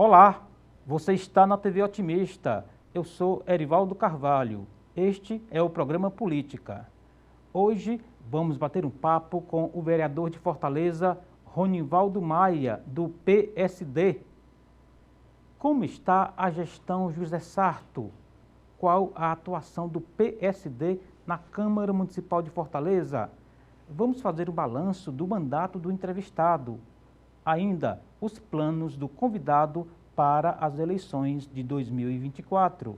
Olá, você está na TV Otimista. Eu sou Erivaldo Carvalho. Este é o programa Política. Hoje vamos bater um papo com o vereador de Fortaleza, Ronivaldo Maia, do PSD. Como está a gestão José Sarto? Qual a atuação do PSD na Câmara Municipal de Fortaleza? Vamos fazer o balanço do mandato do entrevistado. Ainda os planos do convidado para as eleições de 2024.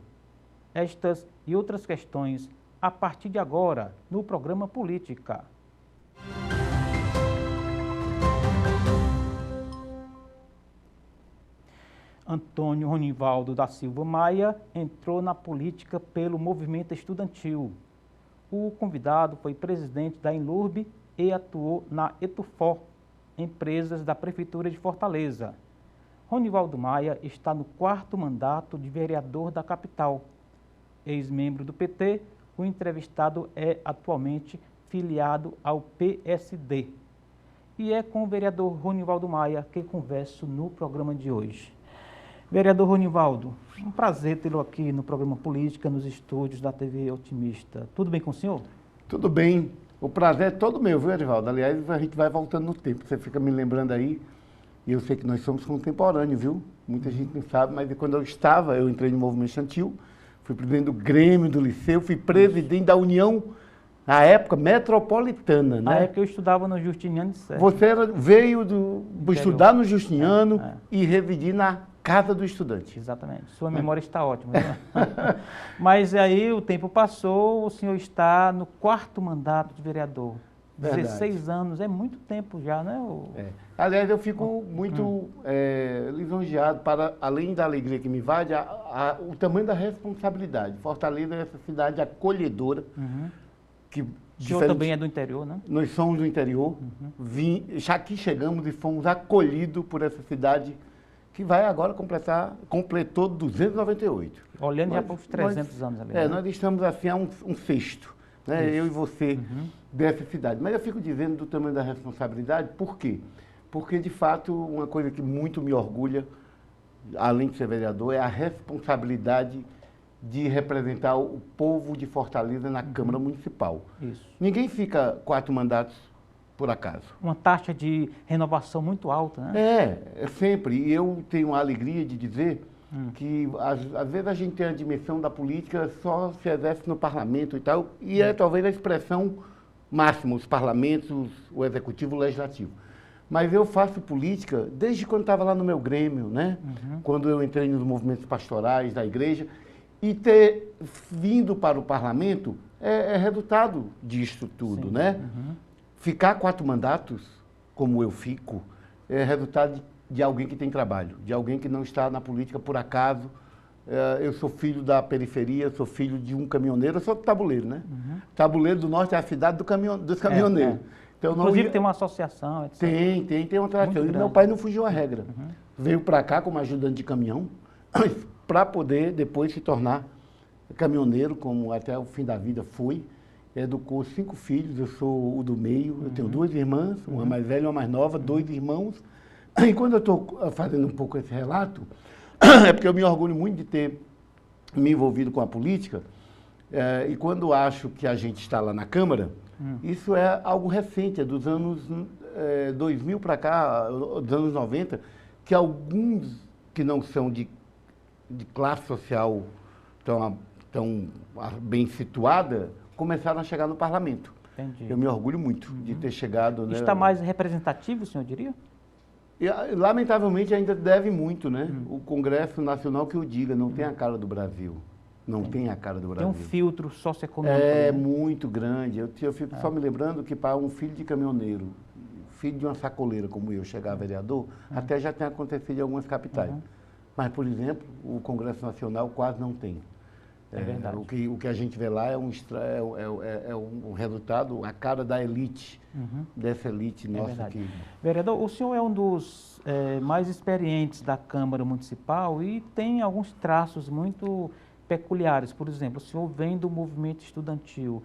Estas e outras questões a partir de agora no programa Política. Antônio Ronivaldo da Silva Maia entrou na política pelo movimento estudantil. O convidado foi presidente da Enlurb e atuou na Etufó, empresas da Prefeitura de Fortaleza. Ronivaldo Maia está no 4º mandato de vereador da capital. Ex-membro do PT, o entrevistado é atualmente filiado ao PSD. E é com o vereador Ronivaldo Maia que converso no programa de hoje. Vereador Ronivaldo, um prazer tê-lo aqui no programa Política, nos estúdios da TV Otimista. Tudo bem com o senhor? Tudo bem. O prazer é todo meu, viu, Erivaldo? Aliás, a gente vai voltando no tempo. Você fica me lembrando aí, e eu sei que nós somos contemporâneos, viu? Muita gente não sabe, mas quando eu entrei no movimento estudantil, fui presidente do Grêmio, do Liceu, fui presidente da União, na época, metropolitana, né? Na época eu estudava no Justiniano de Sérgio. Você veio estudar no Justiniano e residir na Casa do Estudante. Exatamente. Sua memória está ótima. Né? Mas aí o tempo passou, o senhor está no 4º mandato de vereador. 16 anos, é muito tempo já, né? Aliás, eu fico muito lisonjeado, além da alegria que me invade, o tamanho da responsabilidade. Fortaleza é essa cidade acolhedora. O senhor também é do interior, né? Nós somos do interior. Já aqui chegamos e fomos acolhidos por essa cidade que vai agora completou 298. Olhando já para os 300 anos ali. Né? Nós estamos assim a um sexto, né? Eu e você, dessa cidade. Mas eu fico dizendo do tamanho da responsabilidade, por quê? Porque, de fato, uma coisa que muito me orgulha, além de ser vereador, é a responsabilidade de representar o povo de Fortaleza na Câmara Municipal. Isso. Ninguém fica 4 mandatos por acaso. Uma taxa de renovação muito alta, né? É sempre. E eu tenho a alegria de dizer que, às vezes, a gente tem a dimensão da política só se exerce no parlamento e tal, e é talvez a expressão máxima, os parlamentos, o executivo, o legislativo. Mas eu faço política desde quando estava lá no meu Grêmio, né? Quando eu entrei nos movimentos pastorais da igreja, e ter vindo para o parlamento é resultado disso tudo, né? Ficar 4 mandatos, como eu fico, é resultado de alguém que tem trabalho, de alguém que não está na política por acaso. Eu sou filho da periferia, sou filho de um caminhoneiro, eu sou do Tabuleiro, né? Tabuleiro do Norte é a cidade dos caminhoneiros. Então, inclusive tem uma associação, etc. Tem uma tradição. E meu pai não fugiu à regra. Veio para cá como ajudante de caminhão, para poder depois se tornar caminhoneiro, como até o fim da vida foi. Educou 5 filhos, eu sou o do meio, eu tenho 2 irmãs, uma mais velha e uma mais nova, 2 irmãos. E quando eu estou fazendo um pouco esse relato, é porque eu me orgulho muito de ter me envolvido com a política, e quando acho que a gente está lá na Câmara, isso é algo recente, é dos anos 2000 para cá, dos anos 90, que alguns que não são de classe social tão bem situada, começaram a chegar no parlamento. Entendi. Eu me orgulho muito de ter chegado... Né, está mais representativo, o senhor diria? E, lamentavelmente ainda deve muito, né? O Congresso Nacional que o diga, não tem a cara do Brasil. Não tem a cara do Brasil. Tem um filtro socioeconômico. É muito grande. Eu fico só me lembrando que para um filho de caminhoneiro, filho de uma sacoleira como eu, chegar a vereador, até já tem acontecido em algumas capitais. Mas, por exemplo, o Congresso Nacional quase não tem. É verdade. O que a gente vê lá é um resultado, a cara da elite, dessa elite nossa aqui. Vereador, o senhor é um dos mais experientes da Câmara Municipal e tem alguns traços muito peculiares. Por exemplo, o senhor vem do movimento estudantil.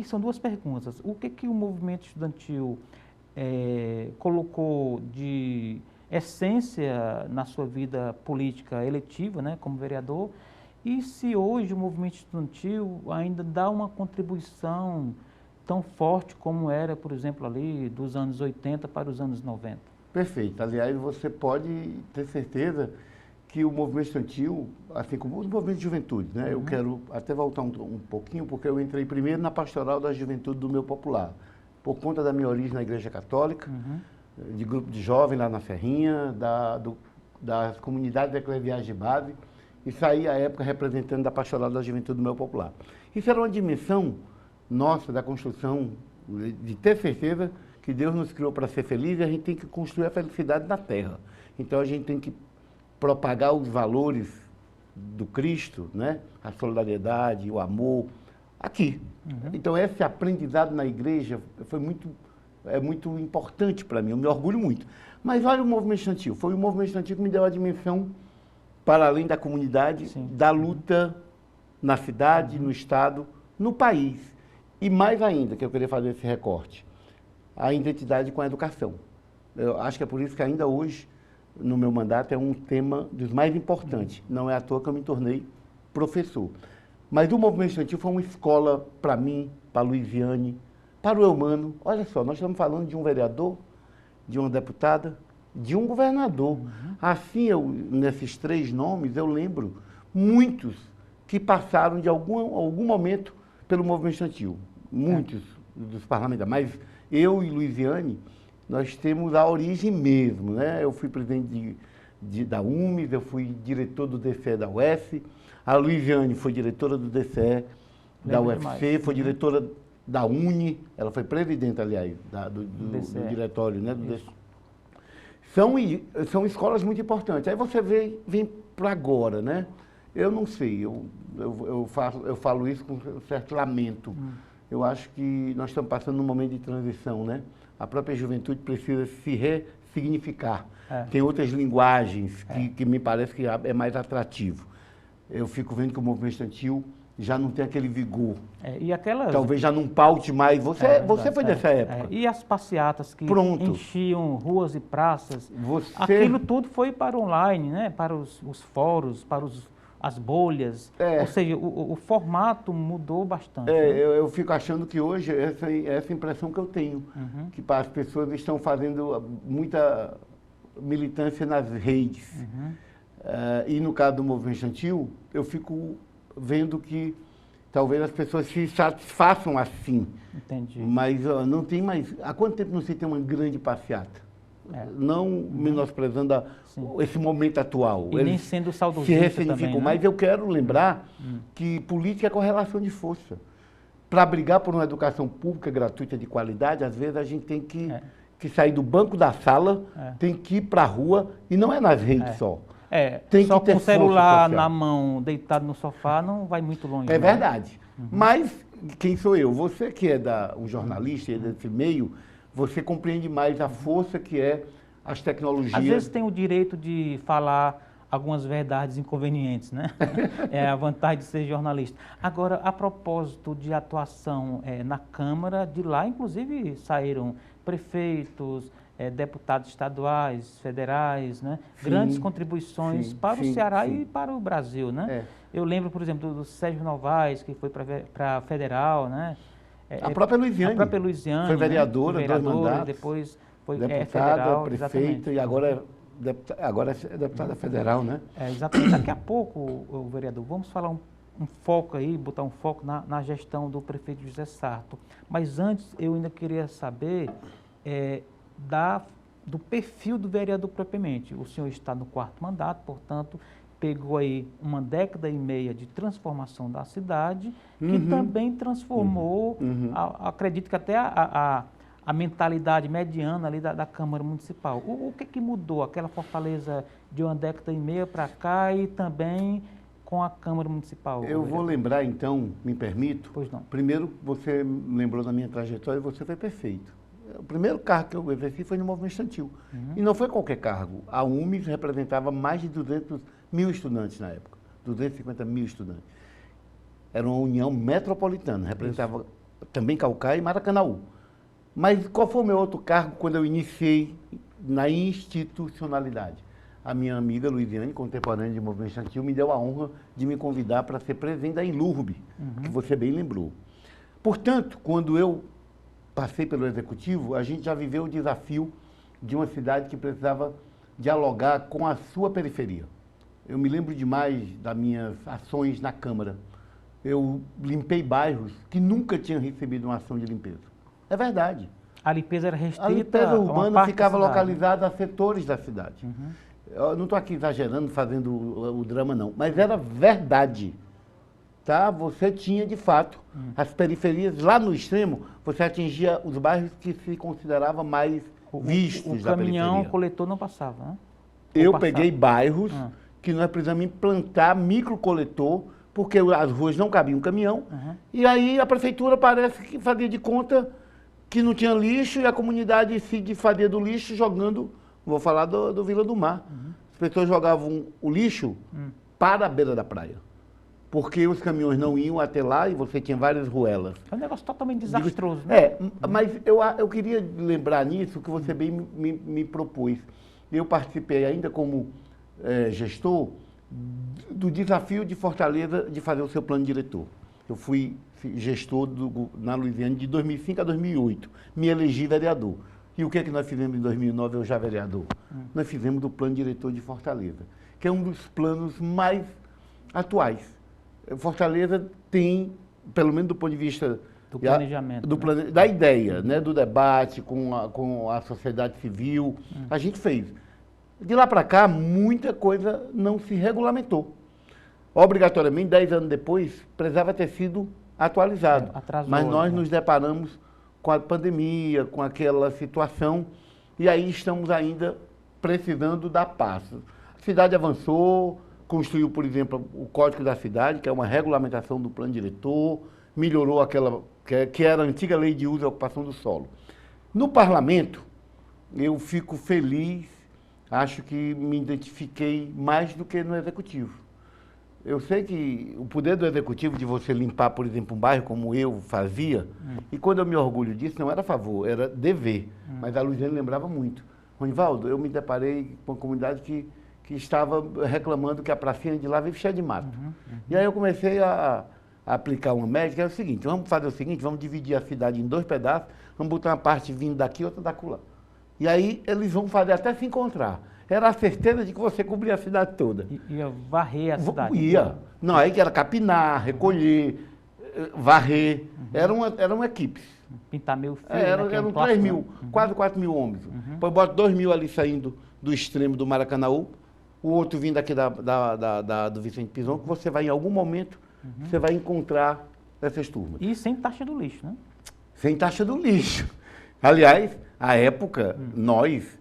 São 2 perguntas. O que o movimento estudantil colocou de essência na sua vida política eletiva, né, como vereador, e se hoje o movimento estudantil ainda dá uma contribuição tão forte como era, por exemplo, ali dos anos 80 para os anos 90. Perfeito. Aliás, você pode ter certeza que o movimento estudantil, assim como o movimento de juventude, né? Eu quero até voltar um pouquinho, porque eu entrei primeiro na pastoral da juventude do meu popular, por conta da minha origem na Igreja Católica, de grupo de jovens lá na Serrinha, das comunidades eclesiais de base, e saí à época representando da pastoral da juventude do meu popular. Isso era uma dimensão nossa da construção, de ter certeza que Deus nos criou para ser feliz e a gente tem que construir a felicidade na terra. Então a gente tem que propagar os valores do Cristo, né? A solidariedade, o amor, aqui. Então esse aprendizado na igreja foi muito importante para mim, eu me orgulho muito. Mas olha o movimento estudantil, foi o movimento estudantil que me deu a dimensão para além da comunidade, da luta na cidade, no estado, no país. E mais ainda, que eu queria fazer esse recorte, a identidade com a educação. Eu acho que é por isso que ainda hoje, no meu mandato, é um tema dos mais importantes. Não é à toa que eu me tornei professor. Mas o movimento estudantil foi uma escola para mim, para a Luiziane, para o Eumano. Olha só, nós estamos falando de um vereador, de uma deputada, de um governador. Assim, nesses 3 nomes, eu lembro muitos que passaram de algum momento pelo movimento estudantil. Muitos dos parlamentares. Mas eu e Luiziane, nós temos a origem mesmo, né? Eu fui presidente da UMES, eu fui diretor do DCE da UF, a Luiziane foi diretora do DCE da UFC, foi diretora da UNE, ela foi presidente, aliás, do diretório, né? Do DCE. São escolas muito importantes. Aí você vem para agora, né? Eu não sei, eu falo isso com um certo lamento. Eu acho que nós estamos passando num momento de transição, né? A própria juventude precisa se ressignificar. Tem outras linguagens que me parece que é mais atrativo. Eu fico vendo que o movimento estudantil já não tem aquele vigor. Talvez já não paute mais. Você foi dessa época. E as passeatas que enchiam ruas e praças, aquilo tudo foi para online, né? Para os fóruns, para as bolhas. Ou seja, o formato mudou bastante. Né? Eu fico achando que hoje, essa impressão que eu tenho, que as pessoas estão fazendo muita militância nas redes. E no caso do movimento estudantil, eu fico vendo que talvez as pessoas se satisfaçam assim. Entendi. Mas não tem mais... Há quanto tempo não se tem uma grande passeata? Não menosprezando esse momento atual. E nem sendo saudosista se ressignificam. Também, né? Mas eu quero lembrar que política é correlação de força. Para brigar por uma educação pública gratuita de qualidade, às vezes a gente tem que sair do banco da sala, tem que ir para a rua, e não é nas redes só. Tem só que ter com o celular social. na mão, deitado no sofá, não vai muito longe. É verdade. Mas quem sou eu? Você que é um jornalista, desse meio, você compreende mais a força que é as tecnologias. Às vezes tem o direito de falar algumas verdades inconvenientes, né? É a vantagem de ser jornalista. Agora, a propósito de atuação na Câmara, de lá, inclusive, saíram prefeitos, deputados estaduais, federais, né? Grandes contribuições para o Ceará e para o Brasil, né? Eu lembro, por exemplo, do Sérgio Novaes, que foi para federal, né? A própria Luiziane. A própria Luiziane. Foi vereadora, né? 2 mandatos. Depois foi deputada, federal, prefeita, exatamente. e agora é deputada federal, né? Exatamente. Daqui a pouco, o vereador, vamos falar um foco aí, botar um foco na gestão do prefeito José Sarto. Mas antes, eu ainda queria saber do perfil do vereador propriamente. O senhor está no 4º mandato, portanto, pegou aí uma década e meia de transformação da cidade, que também transformou, acredito que até a mentalidade mediana ali da Câmara Municipal. O que mudou? Aquela fortaleza de uma década e meia para cá e também com a Câmara Municipal? Eu vou lembrar, então, me permito. Pois não. Primeiro, você lembrou da minha trajetória e você foi perfeito. O primeiro cargo que eu exerci foi no movimento estudantil. E não foi qualquer cargo. A UMES representava mais de 200 mil estudantes na época. 250 mil estudantes. Era uma união metropolitana. Representava também Caucaia e Maracanaú. Mas qual foi o meu outro cargo quando eu iniciei na institucionalidade. A minha amiga Luiziane, contemporânea de movimento estudantil, me deu a honra de me convidar para ser presidente da Inlurb, que você bem lembrou. Portanto, quando eu passei pelo Executivo, a gente já viveu o desafio de uma cidade que precisava dialogar com a sua periferia. Eu me lembro demais das minhas ações na Câmara. Eu limpei bairros que nunca tinham recebido uma ação de limpeza. É verdade. A limpeza era restrita. A limpeza urbana ficava localizada a setores da cidade. Eu não estou aqui exagerando, fazendo o drama, não. Mas era verdade. Tá? Você tinha, de fato, as periferias. Lá no extremo, você atingia os bairros que se considerava mais vistos da periferia. O caminhão coletor não passava, né? Eu peguei bairros que nós precisamos implantar microcoletor, porque as ruas não cabiam caminhão. E aí a prefeitura parece que fazia de conta que não tinha lixo e a comunidade se fazia do lixo jogando, vou falar do Vila do Mar. As pessoas jogavam o lixo para a beira da praia. Porque os caminhões não iam até lá e você tinha várias ruelas. É um negócio totalmente desastroso, né? Mas eu queria lembrar nisso que você bem me propôs. Eu participei ainda como gestor do desafio de Fortaleza de fazer o seu plano diretor. Eu fui gestor na Luiziane de 2005 a 2008. Me elegi vereador. E o que é que nós fizemos em 2009, eu já vereador? Nós fizemos o plano diretor de Fortaleza, que é um dos planos mais atuais. Fortaleza tem, pelo menos do ponto de vista do planejamento, da ideia, né, do debate com a sociedade civil, a gente fez. De lá para cá, muita coisa não se regulamentou. Obrigatoriamente, 10 anos depois, precisava ter sido atualizado. Mas nós nos deparamos com a pandemia, com aquela situação, e aí estamos ainda precisando dar passos. A cidade avançou, construiu, por exemplo, o Código da Cidade, que é uma regulamentação do plano diretor, melhorou aquela que era a antiga lei de uso e ocupação do solo. No parlamento, eu fico feliz, acho que me identifiquei mais do que no executivo. Eu sei que o poder do executivo de você limpar, por exemplo, um bairro como eu fazia, e quando eu me orgulho disso, não era favor, era dever. Mas a Luiziane lembrava muito. Ronivaldo, eu me deparei com uma comunidade que estava reclamando que a pracinha de lá vive cheia de mato. E aí eu comecei a aplicar uma médica, é o seguinte, vamos fazer o seguinte, vamos dividir a cidade em 2 pedaços, vamos botar uma parte vindo daqui e outra daquela. E aí eles vão fazer até se encontrar. Era a certeza de que você cobria a cidade toda. Ia varrer a cidade. Ia. Não, aí que era capinar, recolher, varrer. Eram equipes. Pintar meio fio, eram 3 mil, quase 4 mil homens. Depois bota 2 mil ali saindo do extremo do Maracanãú, o outro vindo aqui do Vicente Pison, que você vai, em algum momento, você vai encontrar essas turmas. E sem taxa do lixo, né? Sem taxa do lixo. Aliás, à época, nós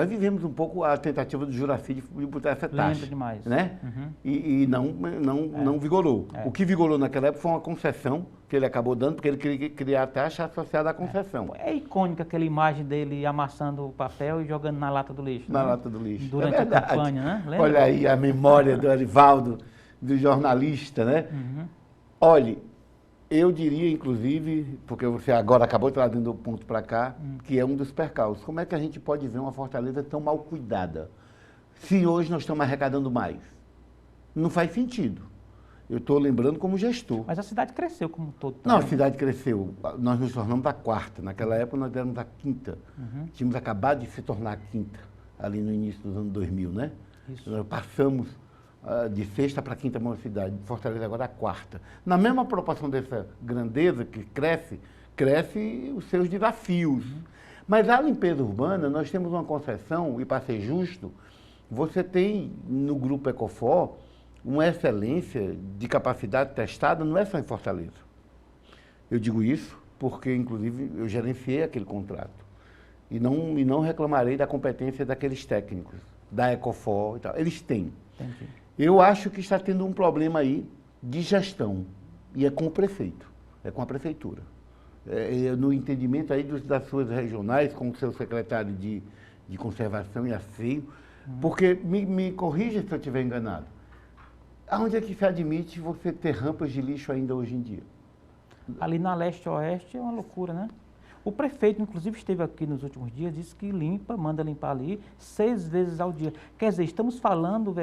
vivemos um pouco a tentativa do Juraci de botar essa taxa. Lembra demais. Né? E não vigorou. O que vigorou naquela época foi uma concessão que ele acabou dando, porque ele queria criar a taxa associada à concessão. É icônica aquela imagem dele amassando o papel e jogando na lata do lixo. Na lata do lixo. Durante a campanha, né? Lembra? Olha aí a memória do Arivaldo, do jornalista, né? Olha, eu diria, inclusive, porque você agora acabou trazendo o ponto para cá, que é um dos percalços. Como é que a gente pode ver uma Fortaleza tão mal cuidada, se hoje nós estamos arrecadando mais? Não faz sentido. Eu estou lembrando como gestor. Mas a cidade cresceu como um todo também. Não, a cidade cresceu. Nós nos tornamos a 4ª. Naquela época nós éramos a 5ª. Tínhamos acabado de se tornar a 5ª, ali no início dos anos 2000, né? Isso. Nós passamos de 6ª para a 5ª maior cidade. Fortaleza agora é a 4ª. Na mesma proporção dessa grandeza que cresce os seus desafios. Mas a limpeza urbana, nós temos uma concessão, e para ser justo, você tem no Grupo Ecofor uma excelência de capacidade testada, não é só em Fortaleza. Eu digo isso porque, inclusive, eu gerenciei aquele contrato. E não reclamarei da competência daqueles técnicos, da Ecofor e tal. Eles têm. Entendi. Eu acho que está tendo um problema aí de gestão, e é com o prefeito, é com a prefeitura. No entendimento aí das suas regionais, com o seu secretário de conservação e asseio, porque, me corrija se eu estiver enganado, aonde é que se admite você ter rampas de lixo ainda hoje em dia? Ali na leste-oeste é uma loucura, né? O prefeito, inclusive, esteve aqui nos últimos dias, disse que limpa, manda limpar ali 6 vezes ao dia. Quer dizer, estamos falando,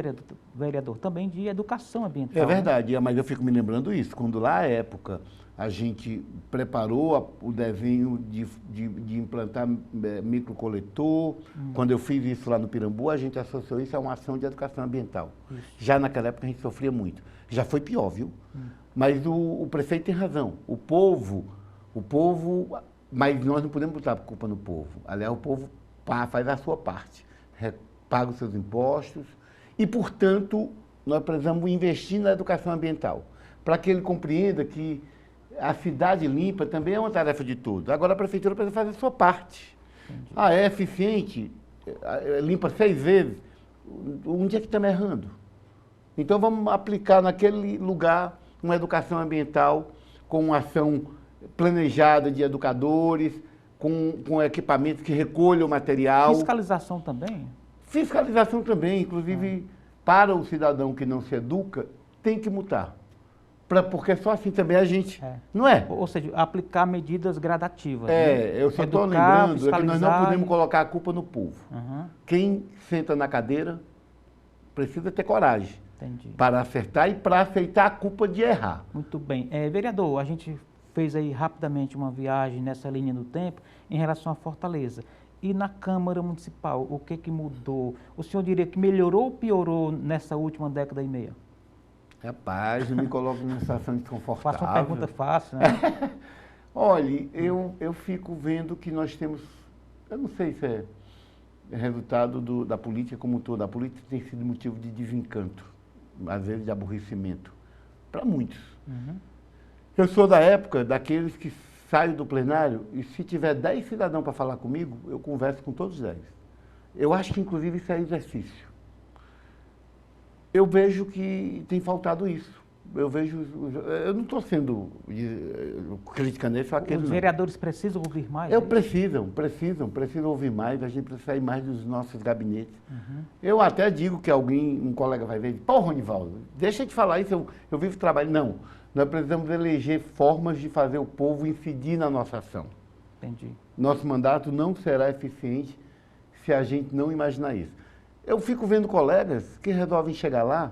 vereador, também de educação ambiental. É verdade, mas eu fico me lembrando isso, quando lá à época a gente preparou o desenho de implantar microcoletor, quando eu fiz isso lá no Pirambu, a gente associou isso a uma ação de educação ambiental. Isso. Já naquela época a gente sofria muito. Já foi pior, viu? Mas o prefeito tem razão. O povo, mas nós não podemos botar a culpa no povo. Aliás, o povo faz a sua parte, paga os seus impostos e, portanto, nós precisamos investir na educação ambiental, para que ele compreenda que a cidade limpa também é uma tarefa de todos. Agora a prefeitura precisa fazer a sua parte. Entendi. É eficiente, limpa 6 vezes, onde é que estamos errando? Então vamos aplicar naquele lugar uma educação ambiental com uma ação planejada de educadores, com equipamentos que recolham o material. Fiscalização também? Fiscalização também, inclusive para o cidadão que não se educa, tem que multar. Porque só assim também a gente... Não é? Ou seja, aplicar medidas gradativas. Eu só estou lembrando que nós não podemos colocar a culpa no povo. Quem senta na cadeira precisa ter coragem. Entendi. Para acertar e para aceitar a culpa de errar. Muito bem. Vereador, a gente fez aí rapidamente uma viagem nessa linha do tempo em relação à Fortaleza. E na Câmara Municipal, o que mudou? O senhor diria que melhorou ou piorou nessa última década e meia? Rapaz, não me coloco numa situação desconfortável. Faço uma pergunta fácil, né? Olha, eu fico vendo que nós temos... Eu não sei se é resultado da política como um todo. A política tem sido motivo de desencanto, às vezes de aborrecimento, para muitos. Eu sou da época daqueles que saio do plenário e se tiver 10 cidadãos para falar comigo, eu converso com todos 10. Eu acho que, inclusive, isso é exercício. Eu vejo que tem faltado isso. Eu não estou sendo criticando isso ou aquele. Os vereadores precisam ouvir mais? Precisam ouvir mais, a gente precisa sair mais dos nossos gabinetes. Eu até digo que um colega vai ver, pô, Ronivaldo, deixa de falar isso, eu vivo trabalho. Não, nós precisamos eleger formas de fazer o povo incidir na nossa ação. Entendi. Nosso mandato não será eficiente se a gente não imaginar isso. Eu fico vendo colegas que resolvem chegar lá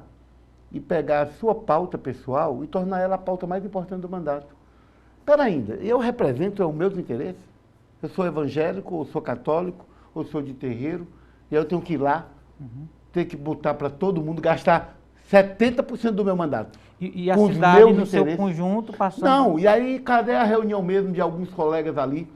e pegar a sua pauta pessoal e tornar ela a pauta mais importante do mandato. Espera ainda, eu represento os meus interesses? Eu sou evangélico, ou sou católico, ou sou de terreiro, e eu tenho que ir lá, ter que botar para todo mundo, gastar 70% do meu mandato. E a cidade no seu conjunto passando... Não, e aí cadê a reunião mesmo de alguns colegas ali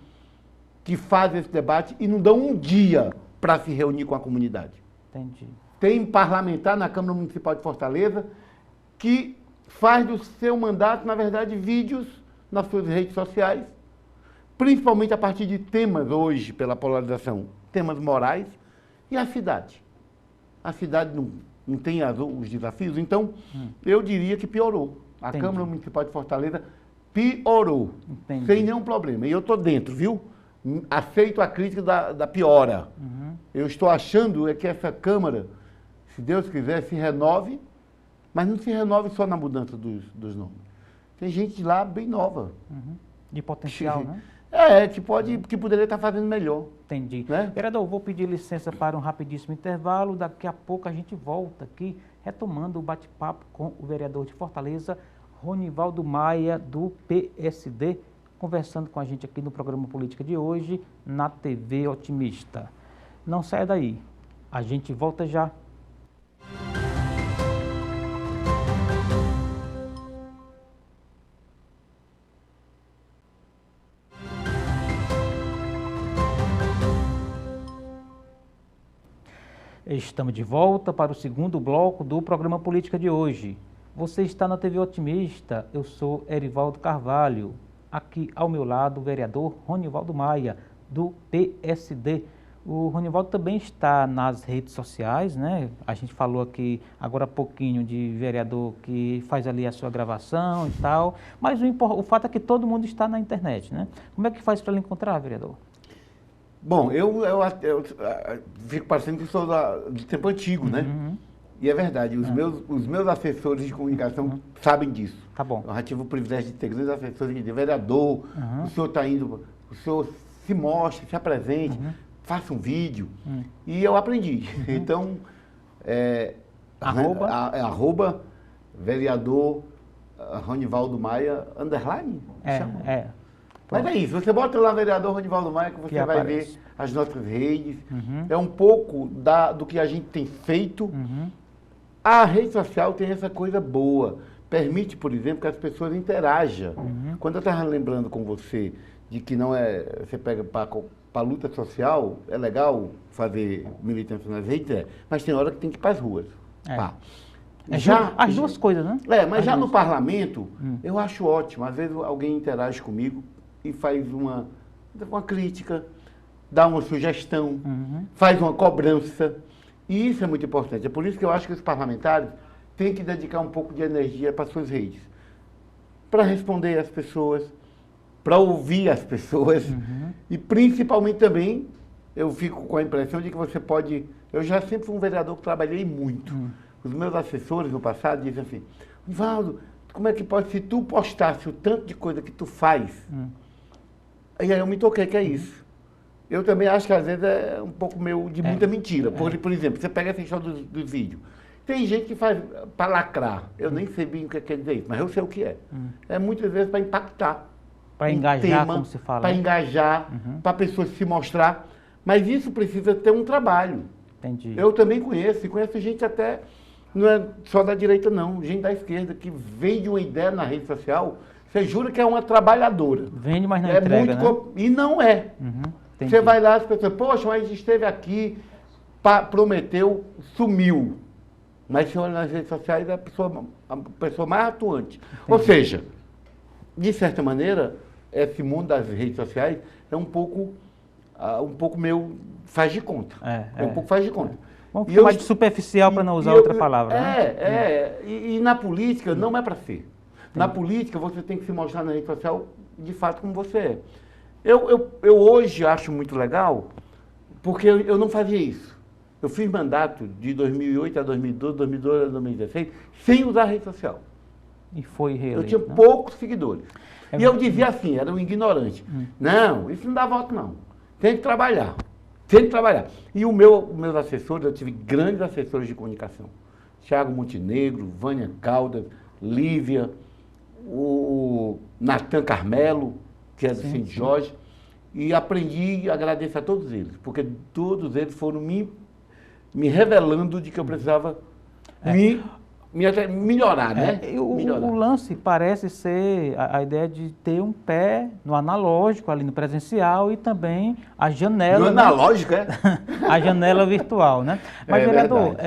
que fazem esse debate e não dão um dia para se reunir com a comunidade? Entendi. Tem parlamentar na Câmara Municipal de Fortaleza que faz do seu mandato, na verdade, vídeos nas suas redes sociais, principalmente a partir de temas hoje, pela polarização, temas morais, e a cidade. A cidade não tem os desafios, então eu diria que piorou. A Entendi. Câmara Municipal de Fortaleza piorou, Entendi. sem nenhum problema. E eu estou dentro, viu? Aceito a crítica da piora. Eu estou achando que essa Câmara, se Deus quiser, se renove, mas não se renove só na mudança dos nomes. Tem gente lá bem nova. De potencial, né? Que poderia estar fazendo melhor. Entendi. Né? Vereador, vou pedir licença para um rapidíssimo intervalo. Daqui a pouco a gente volta aqui, retomando o bate-papo com o vereador de Fortaleza, Ronivaldo Maia, do PSD, conversando com a gente aqui no programa Política de hoje, na TV Otimista. Não saia daí, a gente volta já. Estamos de volta para o segundo bloco do programa Política de hoje. Você está na TV Otimista, eu sou Erivaldo Carvalho. Aqui ao meu lado o vereador Ronivaldo Maia, do PSD. O Ronivaldo também está nas redes sociais, né? A gente falou aqui agora há pouquinho de vereador que faz ali a sua gravação e tal, mas o fato é que todo mundo está na internet, né? Como é que faz para ele encontrar, vereador? Bom, eu fico parecendo que sou de tempo antigo, né? E é verdade, os meus assessores de comunicação sabem disso. Tá bom. Eu já tive o privilégio de ter grandes assessores de vereador, o senhor está indo, o senhor se mostre, se apresente, faça um vídeo. E eu aprendi. Então, arroba vereador Ronivaldo Maia, underline? Mas é isso, você bota lá vereador Ronivaldo Maia que você vai ver as nossas redes. É um pouco do que a gente tem feito. A rede social tem essa coisa boa. Permite, por exemplo, que as pessoas interajam. Quando eu estava lembrando com você de que não é... Você pega para a luta social, é legal fazer militância nas redes, mas tem hora que tem que ir para as ruas. As duas coisas, né? Mas já no parlamento, eu acho ótimo. Às vezes alguém interage comigo e faz uma crítica, dá uma sugestão, faz uma cobrança. E isso é muito importante. É por isso que eu acho que os parlamentares têm que dedicar um pouco de energia para suas redes. Para responder às pessoas, para ouvir as pessoas. E principalmente também, eu fico com a impressão de que você pode... Eu já sempre fui um vereador que trabalhei muito. Os meus assessores no passado dizem assim, Valdo, como é que pode, se tu postasse o tanto de coisa que tu faz? E aí eu me toquei que é isso. Eu também acho que às vezes é um pouco de muita mentira. Por exemplo, você pega essa história dos vídeos. Tem gente que faz para lacrar. Eu nem sei bem o que quer dizer isso, mas eu sei o que é. É muitas vezes para impactar. Para engajar, como se fala. Para engajar, para a pessoa se mostrar. Mas isso precisa ter um trabalho. Entendi. Eu também conheço gente até, não é só da direita não, gente da esquerda, que vende uma ideia na rede social, você jura que é uma trabalhadora. Vende, mas não entrega, né? E não é. Você vai lá, as pessoas, poxa, mas esteve aqui, prometeu, sumiu. Mas se olha nas redes sociais, é a pessoa mais atuante. Ou seja, de certa maneira, esse mundo das redes sociais é um pouco meu faz de conta. Um pouco faz de conta. Vamos chamar de superficial para não usar outra palavra. E na política não é para ser. Na política você tem que se mostrar na rede social de fato como você é. Eu hoje acho muito legal, porque eu não fazia isso. Eu fiz mandato de 2008 a 2012, 2012 a 2016, sem usar a rede social. E foi reeleito. Eu tinha poucos seguidores. E eu dizia assim, era um ignorante. Não, isso não dá voto não. Tem que trabalhar. Tem que trabalhar. E meus assessores, eu tive grandes assessores de comunicação. Thiago Montenegro, Vânia Caldas, Lívia, o Natan Carmelo, que é do São Jorge, e aprendi e agradeço a todos eles, porque todos eles foram me revelando de que eu precisava melhorar, né? O lance parece ser a ideia de ter um pé no analógico, ali no presencial, e também a janela... No analógico, a janela virtual, né? Mas, vereador,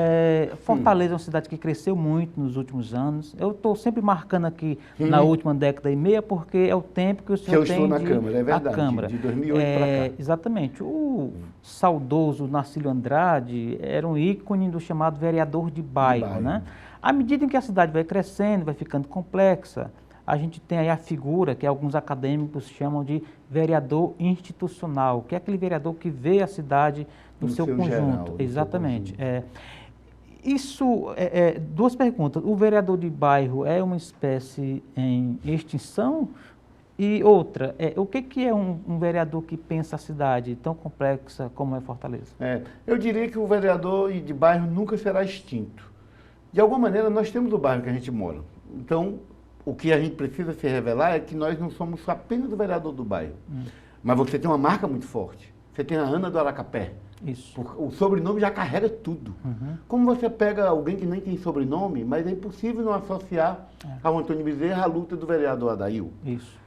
Fortaleza é uma cidade que cresceu muito nos últimos anos. Eu estou sempre marcando aqui na última década e meia, porque é o tempo que o senhor tem na Câmara, é verdade, Câmara. De 2008 para cá. Exatamente. O saudoso Narcílio Andrade era um ícone do chamado vereador de bairro, né? À medida em que a cidade vai crescendo, vai ficando complexa, a gente tem aí a figura que alguns acadêmicos chamam de vereador institucional, que é aquele vereador que vê a cidade no seu conjunto. Geral, exatamente. Duas perguntas. O vereador de bairro é uma espécie em extinção? E outra, o que é um vereador que pensa a cidade tão complexa como é Fortaleza? Eu diria que o vereador de bairro nunca será extinto. De alguma maneira, nós temos o bairro que a gente mora. Então, o que a gente precisa se revelar é que nós não somos apenas o vereador do bairro. Mas você tem uma marca muito forte. Você tem a Ana do Aracapé. Isso. O sobrenome já carrega tudo. Como você pega alguém que nem tem sobrenome, mas é impossível não associar ao Antônio Bezerra a luta do vereador Adail. Isso.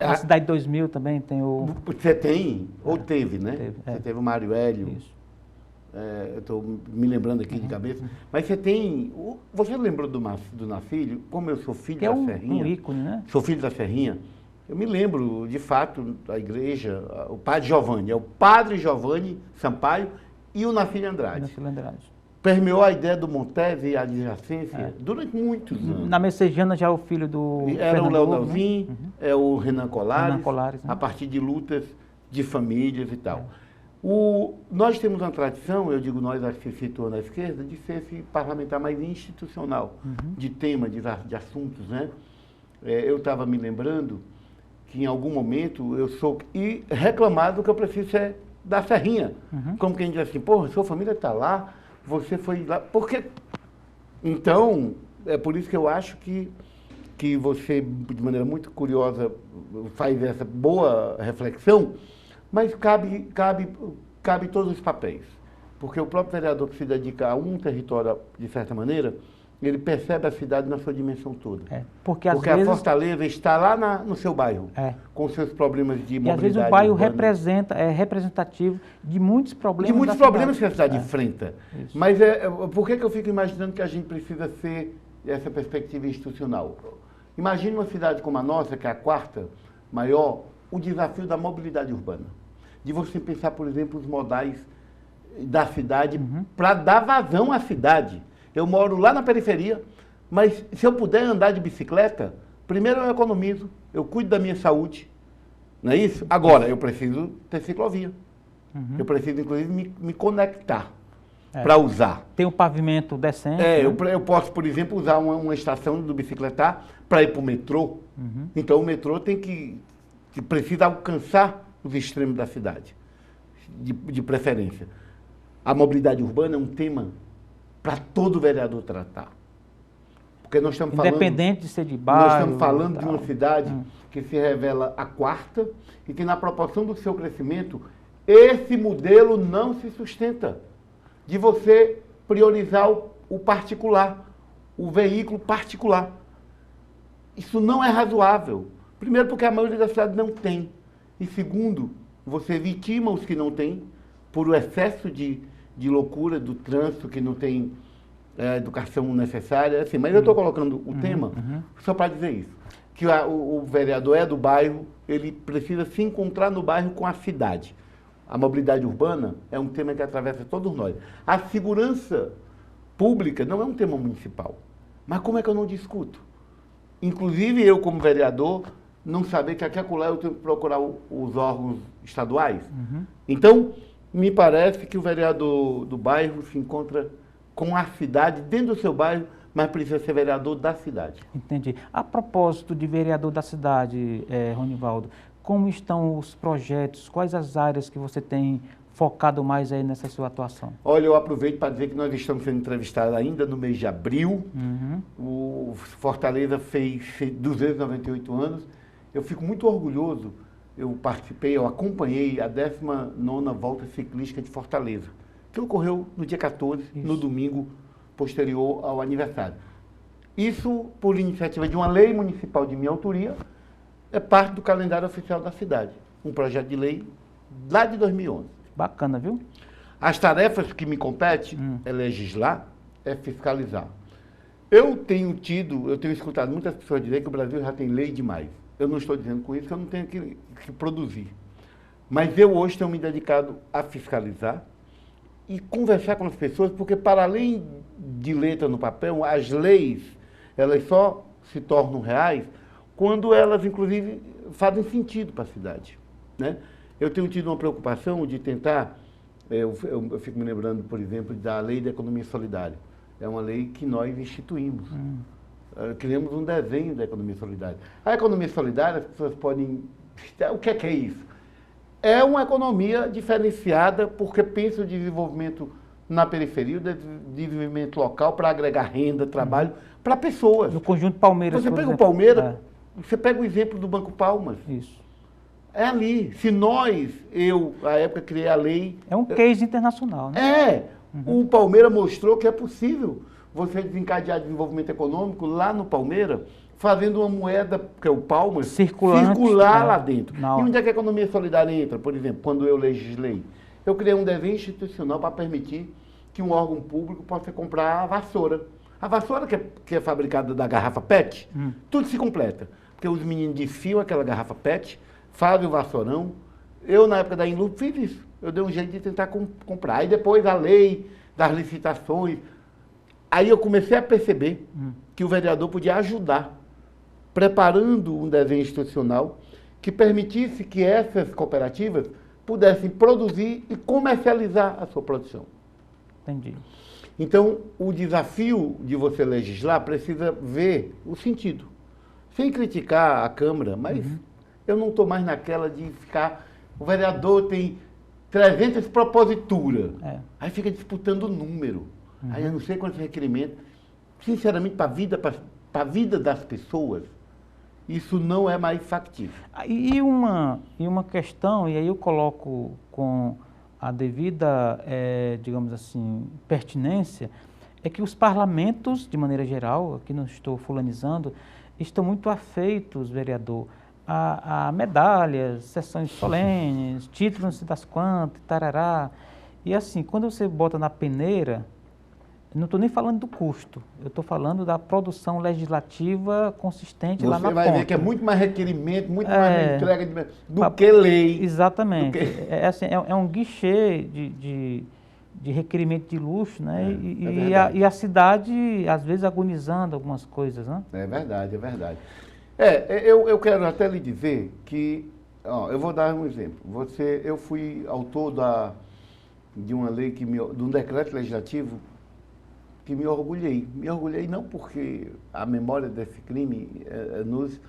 Na cidade de 2000 também tem o... Você tem, ou teve, né? Teve, Você teve o Mário Hélio. Isso. Eu estou me lembrando aqui de cabeça. Mas você tem... Você lembrou do Nafilho? Como eu sou filho da Serrinha... um ícone, né? Sou filho da Serrinha. Eu me lembro, de fato, da igreja, o padre Giovanni. É o padre Giovanni Sampaio e o Nafilho Andrade. Nafilho Andrade. Permeou a ideia do Montes e a adjacência durante muitos anos. Na Messejana já é o filho do... Era o Leonelzinho, é o Renan Colares, né? A partir de lutas de famílias e tal. Nós temos uma tradição, eu digo nós, acho que se citou na esquerda, de ser esse parlamentar mais institucional, de tema, de assuntos, né? Eu estava me lembrando que em algum momento eu sou... E reclamado que eu preciso ser da Serrinha. Como quem diz assim, porra, sua família está lá, você foi lá... Porque... Então, é por isso que eu acho que você, de maneira muito curiosa, faz essa boa reflexão, mas cabe todos os papéis. Porque o próprio vereador que se dedica a um território, de certa maneira, ele percebe a cidade na sua dimensão toda. Porque a Fortaleza está lá no seu bairro, com seus problemas de mobilidade. E às vezes o bairro é representativo de muitos problemas. De muitos problemas que a cidade enfrenta. Isso. Mas por que eu fico imaginando que a gente precisa ser essa perspectiva institucional? Imagine uma cidade como a nossa, que é a quarta maior, o desafio da mobilidade urbana. De você pensar, por exemplo, os modais da cidade para dar vazão à cidade. Eu moro lá na periferia, mas se eu puder andar de bicicleta, primeiro eu economizo, eu cuido da minha saúde, não é isso? Agora, eu preciso ter ciclovia. Eu preciso, inclusive, me conectar para usar. Tem um pavimento decente. Eu posso, por exemplo, usar uma estação do bicicletar para ir para o metrô. Então, o metrô tem que precisa alcançar os extremos da cidade, de preferência. A mobilidade urbana é um tema para todo vereador tratar. Porque nós estamos falando... Independente de ser de bairro... Nós estamos falando de uma cidade que se revela a quarta e que, na proporção do seu crescimento, esse modelo não se sustenta. De você priorizar o particular, o veículo particular. Isso não é razoável. Primeiro, porque a maioria da cidade não tem. E segundo, você vitima os que não têm por o excesso de loucura do trânsito, que não tem educação necessária. Assim, mas eu estou colocando o tema só para dizer isso. Que o vereador é do bairro, ele precisa se encontrar no bairro com a cidade. A mobilidade urbana é um tema que atravessa todos nós. A segurança pública não é um tema municipal. Mas como é que eu não discuto? Inclusive eu, como vereador, não saber que aqui acolá eu tenho que procurar os órgãos estaduais. Então, me parece que o vereador do bairro se encontra com a cidade dentro do seu bairro, mas precisa ser vereador da cidade. Entendi. A propósito de vereador da cidade, Ronivaldo, como estão os projetos, quais as áreas que você tem focado mais aí nessa sua atuação? Olha, eu aproveito para dizer que nós estamos sendo entrevistados ainda no mês de abril. O Fortaleza fez 298 anos. Eu fico muito orgulhoso. Eu participei, eu acompanhei a 19ª Volta Ciclística de Fortaleza, que ocorreu no dia 14, no domingo posterior ao aniversário. Isso, por iniciativa de uma lei municipal de minha autoria, é parte do calendário oficial da cidade. Um projeto de lei lá de 2011. Bacana, viu? As tarefas que me competem é legislar, é fiscalizar. Eu tenho escutado muitas pessoas dizer que o Brasil já tem lei demais. Eu não estou dizendo com isso que eu não tenho que produzir. Mas eu hoje tenho me dedicado a fiscalizar e conversar com as pessoas, porque para além de letra no papel, as leis, elas só se tornam reais quando elas, inclusive, fazem sentido para a cidade, né? Eu tenho tido uma preocupação de tentar, eu fico me lembrando, por exemplo, da Lei da Economia Solidária. É uma lei que nós instituímos. Criamos um desenho da economia solidária. A economia solidária, as pessoas podem... O que é isso? É uma economia diferenciada porque pensa o desenvolvimento na periferia, o desenvolvimento local para agregar renda, trabalho para pessoas. No Conjunto Palmeiras, você pega o Palmeiras, você pega o exemplo do Banco Palmas. Isso. É ali. Se à época, criei a lei... É um case internacional, né? O Palmeiras mostrou que é possível você desencadear desenvolvimento econômico lá no Palmeiras, fazendo uma moeda, que é o Palmas, circular lá dentro. E onde é que a economia solidária entra? Por exemplo, quando eu legislei, eu criei um desenho institucional para permitir que um órgão público possa comprar a vassoura. A vassoura que é fabricada da garrafa PET, tudo se completa. Porque os meninos desfiam aquela garrafa PET, fazem o vassourão. Eu, na época da Inlup, fiz isso. Eu dei um jeito de tentar comprar. Aí depois a lei das licitações. Aí eu comecei a perceber que o vereador podia ajudar, preparando um desenho institucional que permitisse que essas cooperativas pudessem produzir e comercializar a sua produção. Entendi. Então, o desafio de você legislar precisa ver o sentido. Sem criticar a Câmara, mas Eu não estou mais naquela de ficar... O vereador tem 300 proposituras. Aí fica disputando o número. Aí eu não sei quantos requerimentos. Sinceramente, para a vida das pessoas, isso não é mais factível. E uma questão, e aí eu coloco com a devida, digamos assim, pertinência, é que os parlamentos, de maneira geral, aqui não estou fulanizando, estão muito afeitos, vereador, a medalhas, sessões solenes, títulos não sei das quantas, tarará. E assim, quando você bota na peneira, não estou nem falando do custo, eu estou falando da produção legislativa consistente lá na ponta. Você vai ver que é muito mais requerimento, muito mais entrega do que lei. Exatamente. Assim, é um guichê de requerimento de luxo, né? E a cidade, às vezes, agonizando algumas coisas, né? É verdade, é verdade. Eu quero até lhe dizer que, eu vou dar um exemplo. Eu fui autor de uma lei, de um decreto legislativo que me orgulhei. Me orgulhei não porque a memória desse crime nos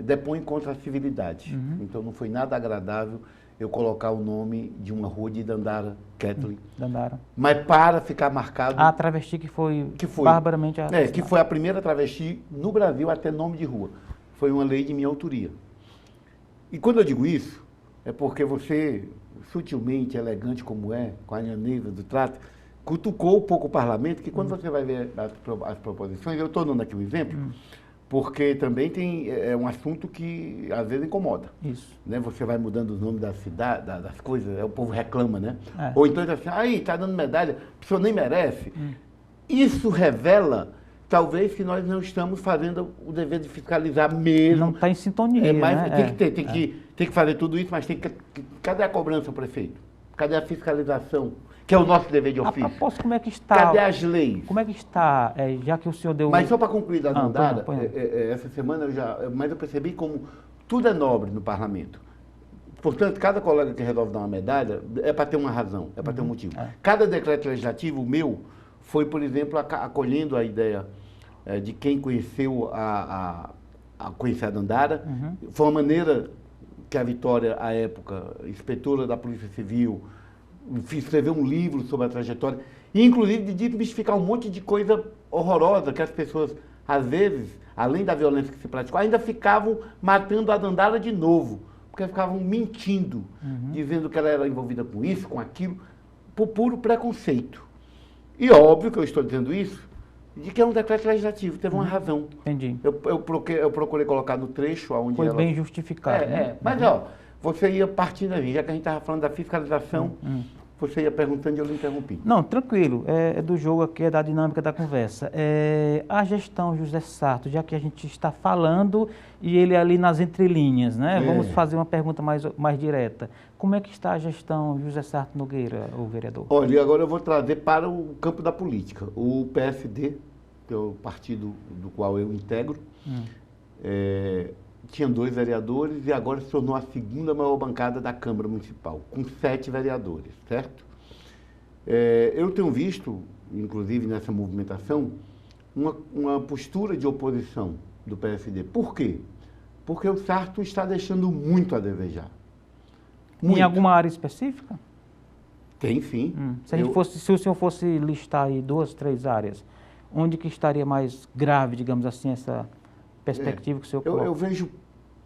depõe contra a civilidade. Então não foi nada agradável eu colocar o nome de uma rua de Dandara Kathleen. Dandara. Mas para ficar marcado... A travesti que foi barbaramente assassinada. Que foi a primeira travesti no Brasil a ter nome de rua. Foi uma lei de minha autoria. E quando eu digo isso, é porque você, sutilmente, elegante como com a lhaneza do trato, cutucou um pouco o parlamento, que quando você vai ver as proposições, eu estou dando aqui um exemplo, porque também é um assunto que às vezes incomoda. Isso. Né? Você vai mudando os nomes da cidade, das coisas, o povo reclama, né? Ou então diz assim, aí, está dando medalha, a pessoa nem merece. Isso revela, talvez, que nós não estamos fazendo o dever de fiscalizar mesmo. Não está em sintonia, né? Tem que fazer tudo isso, mas cadê a cobrança, prefeito? Cadê a fiscalização? Que é o nosso dever de ofício. A propósito, como é que está? Cadê as leis? Como é que está, já que o senhor deu... Mas só para concluir da Dandara, essa semana eu percebi como tudo é nobre no parlamento. Portanto, cada colega que resolve dar uma medalha é para ter uma razão, é para ter um motivo. Cada decreto legislativo, o meu, foi, por exemplo, acolhendo a ideia de quem conheceu conhecer a Dandara. Foi uma maneira que a Vitória, à época, inspetora da Polícia Civil, escreveu um livro sobre a trajetória, e inclusive de desmistificar um monte de coisa horrorosa que as pessoas, às vezes, além da violência que se praticou, ainda ficavam matando a Dandara de novo, porque ficavam mentindo, dizendo que ela era envolvida com isso, com aquilo, por puro preconceito. E óbvio que eu estou dizendo isso, de que é um decreto legislativo, teve uma razão. Entendi. Eu procurei colocar no trecho onde foi bem justificado. Mas, você ia partindo ali, já que a gente estava falando da fiscalização, você ia perguntando e eu lhe interrompi. Não, tranquilo, é do jogo aqui, é da dinâmica da conversa. A gestão José Sarto, já que a gente está falando e ele ali nas entrelinhas, né? Vamos fazer uma pergunta mais direta. Como é que está a gestão José Sarto Nogueira, o vereador? Olha, agora eu vou trazer para o campo da política. O PSD, que é o partido do qual eu integro, tinha 2 vereadores e agora se tornou a segunda maior bancada da Câmara Municipal, com 7 vereadores, certo? Eu tenho visto, inclusive nessa movimentação, uma postura de oposição do PSD. Por quê? Porque o Sarto está deixando muito a desejar. Muito. Em alguma área específica? Tem, sim. Se o senhor fosse listar aí 2, 3 áreas, onde que estaria mais grave, digamos assim, essa perspectiva que o senhor coloca?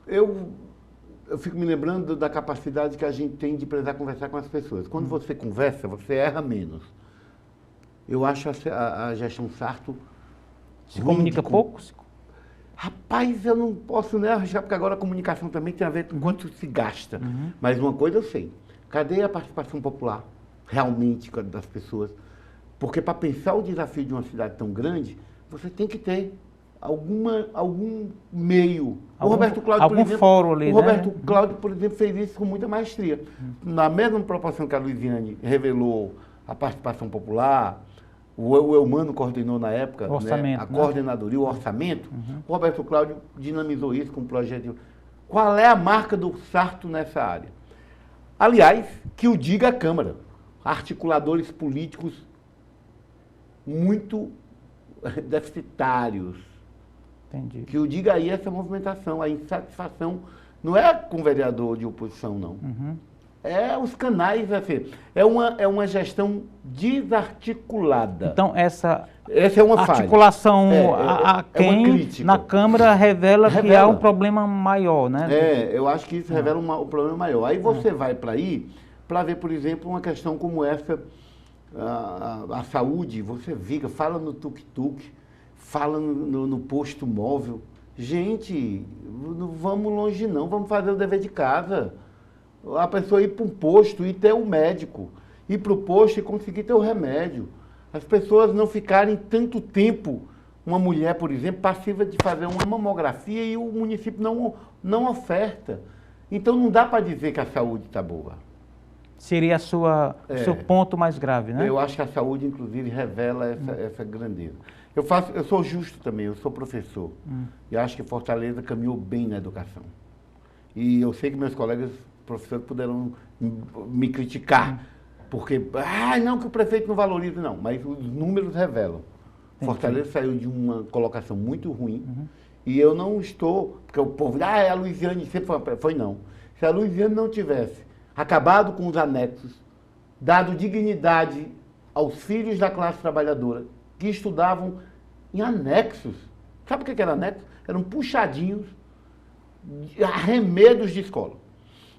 Eu fico me lembrando da capacidade que a gente tem de precisar conversar com as pessoas. Quando você conversa, você erra menos. Eu acho a gestão Sarto... Se comunica pouco? Rapaz, eu não posso nem arranjar, porque agora a comunicação também tem a ver com quanto se gasta. Mas uma coisa eu sei, cadê a participação popular, realmente, das pessoas? Porque para pensar o desafio de uma cidade tão grande, você tem que ter algum meio. O Roberto Cláudio, por exemplo, fórum ali, o Roberto Cláudio, por exemplo, fez isso com muita maestria. Na mesma proporção que a Luiziane revelou a participação popular, o Eumano coordenou na época a coordenadoria, o orçamento, o Roberto Cláudio dinamizou isso com um projeto. Qual é a marca do Sarto nessa área? Aliás, que o diga a Câmara, articuladores políticos muito deficitários. Entendi. Que o diga aí essa movimentação, a insatisfação Não é com vereador de oposição, não. É os canais, assim, é uma gestão desarticulada. Então, essa é uma articulação falha. quem na Câmara revela que há um problema maior, né? Eu acho que isso revela um problema maior. Aí você vai para aí, para ver, por exemplo, uma questão como essa, a saúde, você fala no tuk-tuk, fala no posto móvel. Gente, não vamos longe não, vamos fazer o dever de casa. A pessoa ir para um posto e ter um médico, ir para o posto e conseguir ter o remédio. As pessoas não ficarem tanto tempo, uma mulher, por exemplo, passiva de fazer uma mamografia e o município não oferta. Então não dá para dizer que a saúde está boa. Seria o seu ponto mais grave, né? Eu acho que a saúde, inclusive, revela essa grandeza. Eu sou justo também, eu sou professor. E acho que Fortaleza caminhou bem na educação. E eu sei que meus colegas professores poderão me criticar, porque, não, que o prefeito não valoriza, não, mas os números revelam. Fortaleza saiu de uma colocação muito ruim, e eu não estou, porque o povo, a Luiziane sempre foi não. Se a Luiziane não tivesse acabado com os anexos, dado dignidade aos filhos da classe trabalhadora, que estudavam em anexos. Sabe o que era anexo? Eram puxadinhos, arremedos de escola.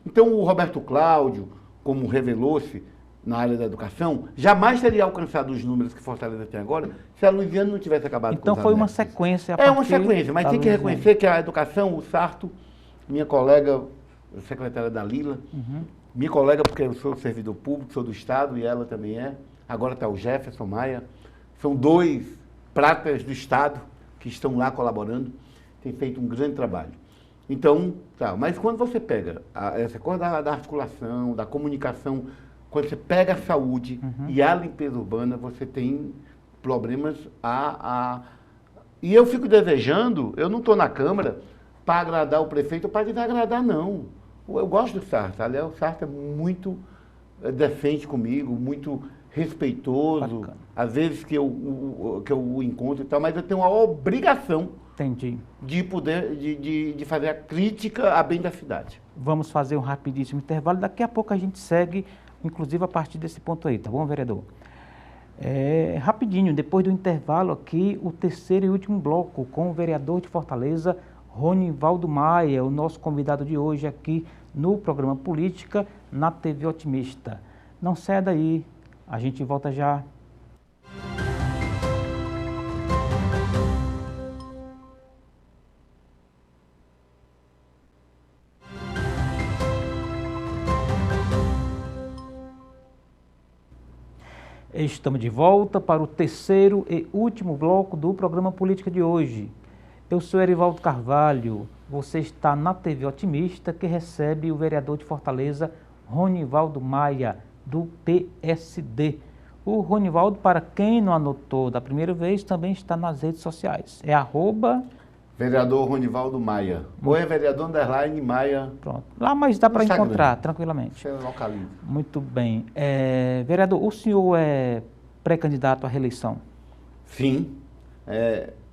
Então, o Roberto Cláudio, como revelou-se na área da educação, jamais teria alcançado os números que Fortaleza tem agora se a Luiziane não tivesse acabado com os anexos. Então, foi uma sequência. É uma sequência, mas tem que reconhecer que a educação, o Sarto, minha colega, secretária da Lila, minha colega, porque eu sou servidor público, sou do Estado e ela também é, agora está o Jefferson Maia, são 2 pratas do Estado que estão lá colaborando, têm feito um grande trabalho. Então, mas quando você pega essa coisa da articulação, da comunicação, quando você pega a saúde e a limpeza urbana, você tem problemas E eu fico desejando, eu não estou na Câmara para agradar o prefeito ou para desagradar, não. Eu gosto do Sarto, aliás, o Sarto é muito decente comigo, muito respeitoso, bacana. Às vezes que eu o encontro e tal, mas eu tenho a obrigação de poder, de fazer a crítica a bem da cidade. Vamos fazer um rapidíssimo intervalo, daqui a pouco a gente segue, inclusive a partir desse ponto aí, tá bom, vereador? Rapidinho, depois do intervalo aqui, o terceiro e último bloco com o vereador de Fortaleza, Ronivaldo Maia, o nosso convidado de hoje aqui no programa Política, na TV Otimista. Não saia daí, a gente volta já. Estamos de volta para o terceiro e último bloco do programa Política de hoje. Eu sou Erivaldo Carvalho, você está na TV Otimista, que recebe o vereador de Fortaleza, Ronivaldo Maia, do PSD. O Ronivaldo, para quem não anotou da primeira vez, também está nas redes sociais. É @ vereador Ronivaldo Maia. Ou é vereador _ Maia. Pronto. Lá, mas dá para encontrar tranquilamente. Você localiza. Muito bem. Vereador, o senhor é pré-candidato à reeleição? Sim.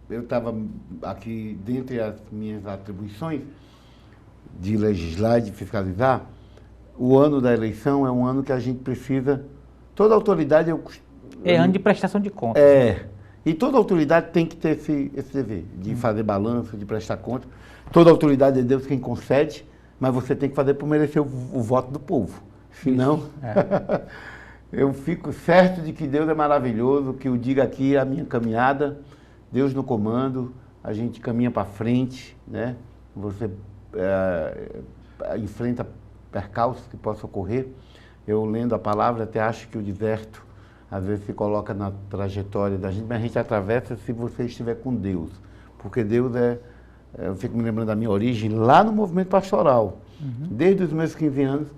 Eu estava aqui, dentre as minhas atribuições de legislar e de fiscalizar, o ano da eleição é um ano que a gente precisa, toda autoridade... ano de prestação de contas. E toda autoridade tem que ter esse dever, de fazer balanço, de prestar conta. Toda autoridade é Deus quem concede, mas você tem que fazer por merecer o voto do povo. Senão, eu fico certo de que Deus é maravilhoso, que eu diga aqui a minha caminhada, Deus no comando, a gente caminha para frente, né? Você enfrenta percalços que possam ocorrer. Eu, lendo a palavra, até acho que o deserto às vezes se coloca na trajetória da gente, mas a gente atravessa se você estiver com Deus. Porque Deus eu fico me lembrando da minha origem lá no movimento pastoral. Desde os meus 15 anos,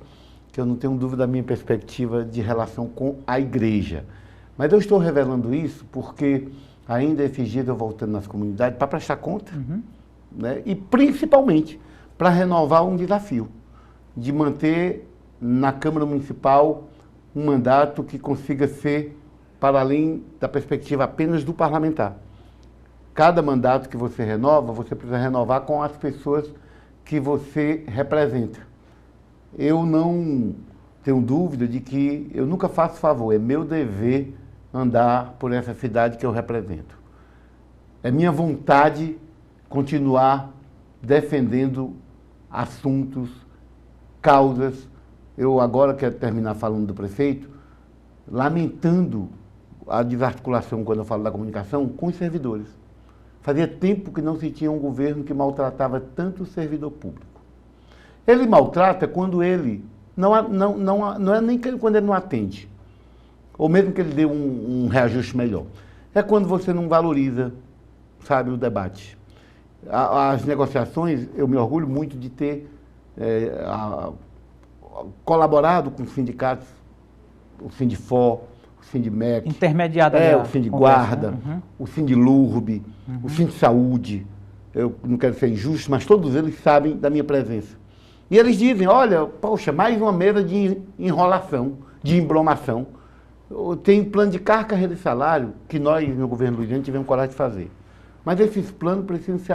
que eu não tenho dúvida da minha perspectiva de relação com a igreja. Mas eu estou revelando isso porque ainda esses dias eu voltando nas comunidades para prestar conta, né? E principalmente para renovar um desafio, de manter na Câmara Municipal um mandato que consiga ser para além da perspectiva apenas do parlamentar. Cada mandato que você renova, você precisa renovar com as pessoas que você representa. Eu não tenho dúvida de que eu nunca faço favor, é meu dever andar por essa cidade que eu represento. É minha vontade continuar defendendo assuntos, causas. Eu agora quero terminar falando do prefeito, lamentando a desarticulação, quando eu falo da comunicação, com os servidores. Fazia tempo que não se tinha um governo que maltratava tanto o servidor público. Ele maltrata quando ele, não é nem quando ele não atende, ou mesmo que ele dê um reajuste melhor. É quando você não valoriza, sabe, o debate. As negociações, eu me orgulho muito de ter colaborado com os sindicatos, o Sindifó, o Sindimec, intermediado, o Sindiguarda, o Sindilurbe, o Sindisaúde. Eu não quero ser injusto, mas todos eles sabem da minha presença. E eles dizem, olha, poxa, mais uma mesa de enrolação, de embromação. Tem plano de carga de salário que nós, no governo Luiziano, tivemos coragem de fazer. Mas esses planos precisam ser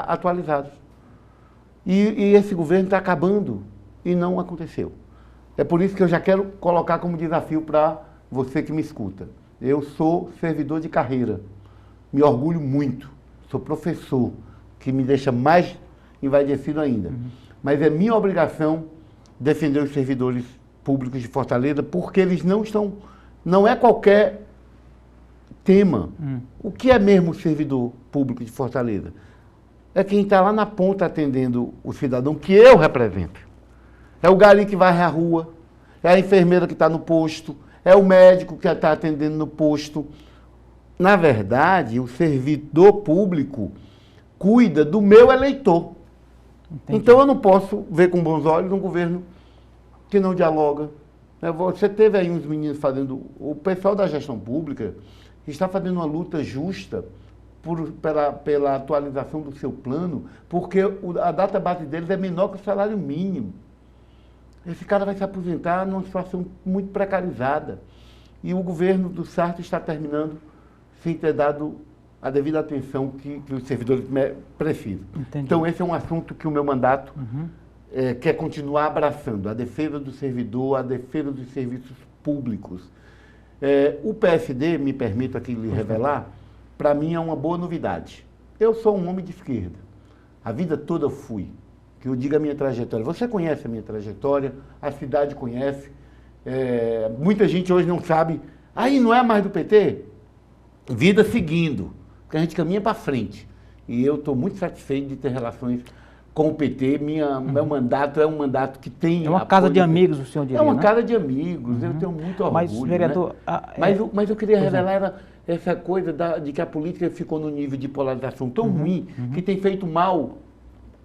atualizados. E esse governo está acabando e não aconteceu. É por isso que eu já quero colocar como desafio para você que me escuta. Eu sou servidor de carreira, me orgulho muito, sou professor, que me deixa mais envaidecido ainda. Mas é minha obrigação defender os servidores públicos de Fortaleza, porque eles não é qualquer tema. O que é mesmo o servidor público de Fortaleza? É quem está lá na ponta atendendo o cidadão que eu represento. É o gari que varre a rua, é a enfermeira que está no posto, é o médico que está atendendo no posto. Na verdade, o servidor público cuida do meu eleitor. Entendi. Então eu não posso ver com bons olhos um governo que não dialoga. Você teve aí uns meninos fazendo... O pessoal da gestão pública está fazendo uma luta justa pela atualização do seu plano, porque a data base deles é menor que o salário mínimo. Esse cara vai se aposentar numa situação muito precarizada. E o governo do Sarto está terminando sem ter dado a devida atenção que os servidores precisam. Entendi. Então, esse é um assunto que o meu mandato quer continuar abraçando, a defesa do servidor, a defesa dos serviços públicos. O PSD, me permito aqui lhe revelar, para mim é uma boa novidade. Eu sou um homem de esquerda. A vida toda eu fui. Que eu diga a minha trajetória. Você conhece a minha trajetória, a cidade conhece. Muita gente hoje não sabe. Aí não é mais do PT? Vida seguindo. Porque a gente caminha para frente. E eu estou muito satisfeito de ter relações com o PT. Meu mandato é um mandato que tem... É uma casa de amigos, o senhor diria, É uma né? casa de amigos. Eu tenho muito orgulho. Mas, vereador... Né? Mas eu queria revelar essa coisa de que a política ficou no nível de polarização tão ruim que tem feito mal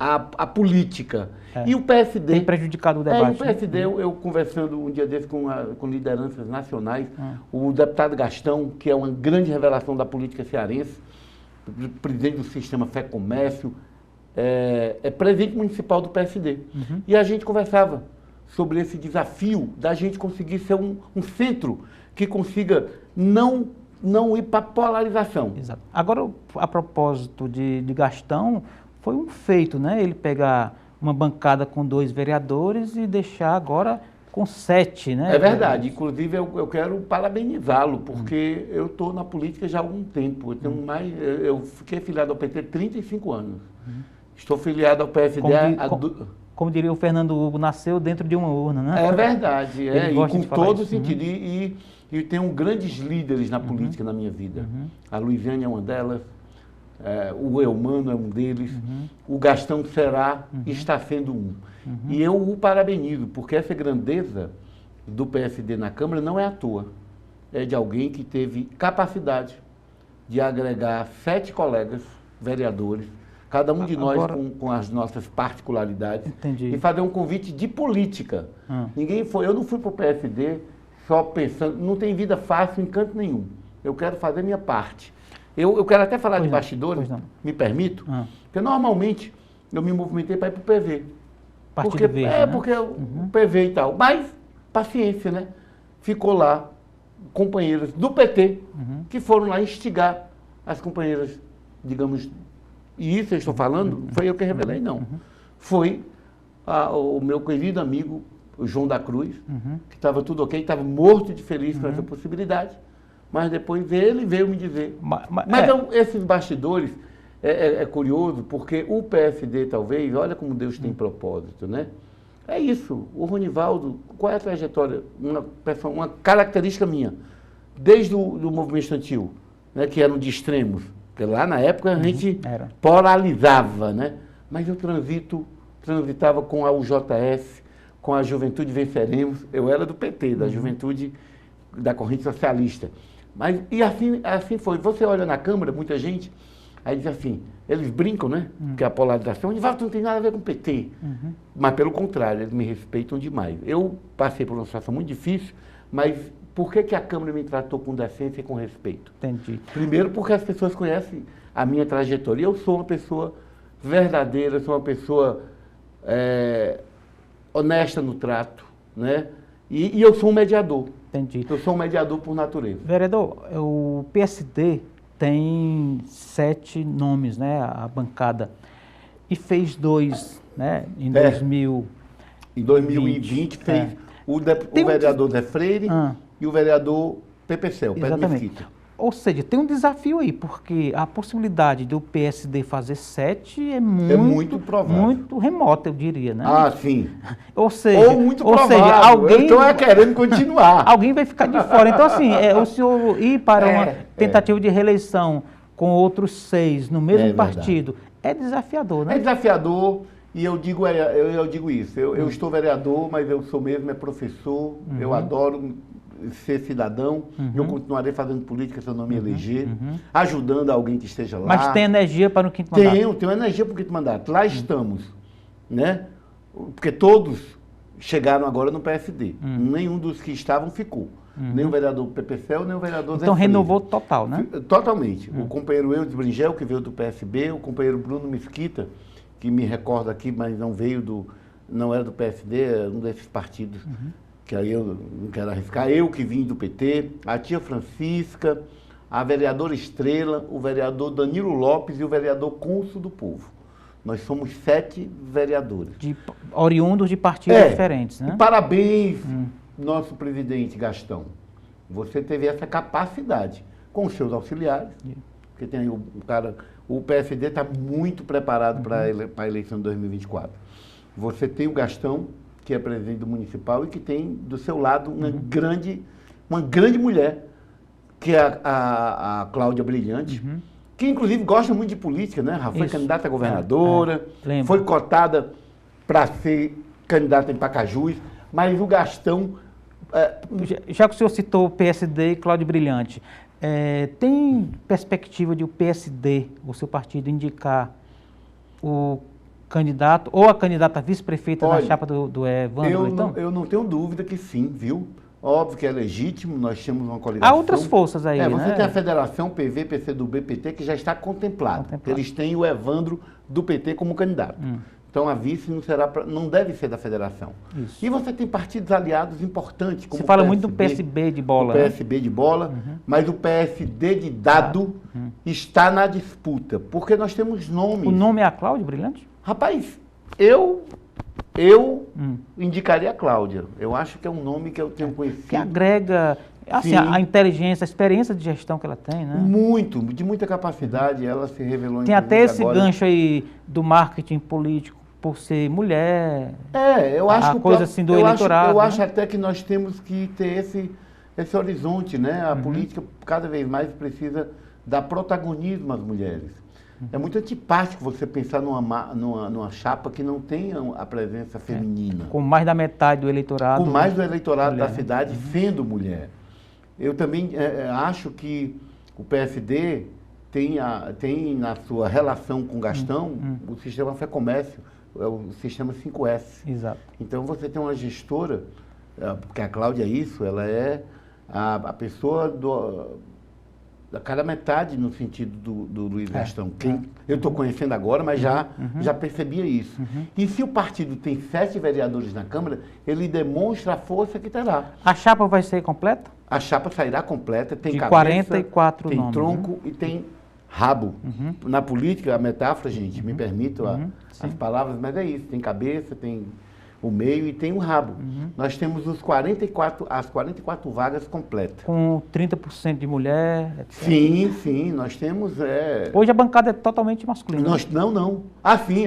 a política. E o PSD... Tem prejudicado o debate. O PSD, eu conversando um dia desse com lideranças nacionais, o deputado Gastão, que é uma grande revelação da política cearense, presidente do sistema Fé Comércio, é presidente municipal do PSD. E a gente conversava sobre esse desafio da gente conseguir ser um centro que consiga não ir para a polarização. Exato. Agora, a propósito de Gastão, foi um feito, né? Ele pegar uma bancada com 2 vereadores e deixar agora com 7, né? É verdade. Inclusive, eu quero parabenizá-lo, porque eu estou na política já há algum tempo. Eu fiquei filiado ao PT há 35 anos. Estou filiado ao PSD como diria o Fernando Hugo, nasceu dentro de uma urna, né? É verdade. E com todo sentido. E tenho grandes líderes na política na minha vida. A Luiziane é uma delas. O Eumano é um deles, o Gastão Será está sendo um. E eu o parabenizo, porque essa grandeza do PSD na Câmara não é à toa. É de alguém que teve capacidade de agregar 7 colegas vereadores, cada um de nós com as nossas particularidades, entendi, e fazer um convite de política. Eu não fui para o PSD só pensando, não tem vida fácil em canto nenhum. Eu quero fazer minha parte. Eu quero até falar de bastidores, me permito, porque normalmente eu me movimentei para ir para o PV. Partido Verde, né? Porque o PV e tal. Mas, paciência, né? Ficou lá companheiras do PT que foram lá instigar as companheiras, digamos, e isso eu estou falando, foi eu que revelei, não. foi o meu querido amigo, o João da Cruz, que estava tudo ok, estava morto de feliz com essa possibilidade, mas depois ele veio me dizer. Esses bastidores é curioso, porque o PSD talvez, olha como Deus tem propósito, né? É isso, o Ronivaldo, qual é a trajetória? Uma característica minha, desde o movimento estudantil, né, que eram de extremos, porque lá na época a gente polarizava, né? Mas eu transitava com a UJS, com a Juventude Venceremos, eu era do PT, da Juventude da Corrente Socialista. E assim foi. Você olha na Câmara, muita gente, aí diz assim, eles brincam, né? Que a polarização, Ronivaldo não tem nada a ver com o PT. Mas pelo contrário, eles me respeitam demais. Eu passei por uma situação muito difícil, mas por que a Câmara me tratou com decência e com respeito? Entendi. Primeiro porque as pessoas conhecem a minha trajetória. Eu sou uma pessoa verdadeira, sou uma pessoa honesta no trato, né? E eu sou um mediador. Entendi. Eu sou um mediador por natureza. Vereador, o PSD tem 7 nomes, né, a bancada, e fez 2, né, em 2000. Em 2020 fez o vereador Zé Freire e o vereador Pepecel, Pedro Mesquita. Ou seja, tem um desafio aí, porque a possibilidade do PSD fazer 7 é muito provável. Muito remota, eu diria, né? Ah, sim. Ou muito provável. Ou seja, alguém... Então querendo continuar. Alguém vai ficar de fora. Então, assim, o senhor ir para uma tentativa de reeleição com outros 6 no mesmo partido é desafiador, né? É desafiador. E eu digo isso, eu estou vereador, mas eu sou mesmo professor, eu adoro ser cidadão, eu continuarei fazendo política se eu não me eleger, ajudando alguém que esteja lá. Mas tem energia para o quinto mandato? Tenho energia para o quinto mandato, lá estamos, né? Porque todos chegaram agora no PSD, nenhum dos que estavam ficou. Nem o vereador Pepecel, nem o vereador Zé Freire. Então renovou total, né? Totalmente. O companheiro Eudes Bringel, que veio do PSB, o companheiro Bruno Mesquita, que me recorda aqui, mas não era do PSD, era um desses partidos, que aí eu não quero arriscar. Eu que vim do PT, a tia Francisca, a vereadora Estrela, o vereador Danilo Lopes e o vereador Cônsul do Povo. Nós somos 7 vereadores. Oriundos de partidos diferentes, né? E parabéns, nosso presidente Gastão. Você teve essa capacidade com os seus auxiliares, porque tem aí o PSD está muito preparado para a eleição de 2024. Você tem o Gastão, que é presidente do municipal e que tem do seu lado uma grande mulher, que é a Cláudia Brilhante, que inclusive gosta muito de política, né? Foi candidata a governadora, foi cotada para ser candidata em Pacajus, mas o Gastão... Já que o senhor citou o PSD e Cláudia Brilhante, tem perspectiva de o PSD, o seu partido, indicar o candidato ou a candidata vice-prefeita na chapa do Evandro Leitão? Eu não tenho dúvida que sim, viu? Óbvio que é legítimo, nós temos uma coligação. Há outras forças aí, você tem a Federação PV, PCdoB, PT, que já está contemplada. Eles têm o Evandro do PT como candidato. Então a vice não deve ser da federação. Isso. E você tem partidos aliados importantes, como você fala muito do PSB de bola. O PSB de bola, mas o PSD de dado está na disputa, porque nós temos nomes. O nome é a Cláudia Brilhante? Rapaz, eu indicaria a Cláudia. Eu acho que é um nome que eu tenho conhecido. Que agrega assim, a inteligência, a experiência de gestão que ela tem, né? De muita capacidade, ela se revelou. Tem até esse gancho aí do marketing político por ser mulher. Eu acho que coisa assim do eleitorado. Eu acho até que nós temos que ter esse horizonte, né? A política cada vez mais precisa dar protagonismo às mulheres. É muito antipático você pensar numa chapa que não tenha a presença feminina. Com mais da metade do eleitorado. Com mais do eleitorado da cidade sendo mulher. Eu também acho que o PSD tem na sua relação com o Gastão o sistema Fé Comércio, o sistema 5S. Exato. Então você tem uma gestora, porque a Cláudia ela é a pessoa da cada metade no sentido do Luiz Gastão. Eu estou conhecendo agora, mas já percebia isso. E se o partido tem 7 vereadores na Câmara, ele demonstra a força que terá. A chapa vai ser completa? A chapa sairá completa, tem de cabeça, 44 tem nomes, tronco e tem rabo. Na política, a metáfora, gente, me permito as palavras, mas é isso. Tem cabeça, tem o meio e tem o rabo. Nós temos as 44 vagas completas. Com 30% de mulher? Etc. Sim, nós temos... Hoje a bancada é totalmente masculina. Não. Sim,